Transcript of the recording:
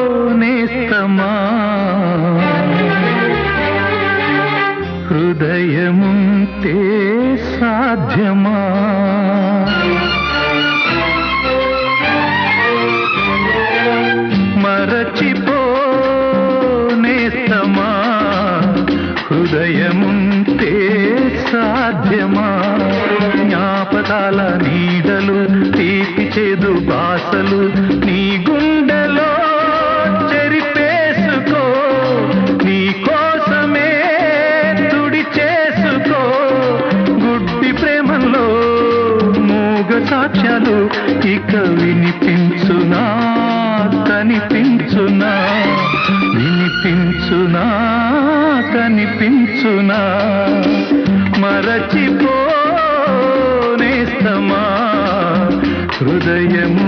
మరచిపోనేస్తమా హృదయముంటే సాధ్యమా మరచిపోనేస్తమా హృదయముంటే సాధ్యమా జ్ఞాపకాల నీడలు తీపి చేదు బాసలు నీ గుండెలో చెరిపేసుకో నీ కోసమే తుడి చేసుకో గుడ్డి ప్రేమలో మూగ సాక్ష్యాలు ఇక వినిపించునా కనిపించునా వినిపించునా కనిపించునా మరచిపోనేస్తమా హృదయము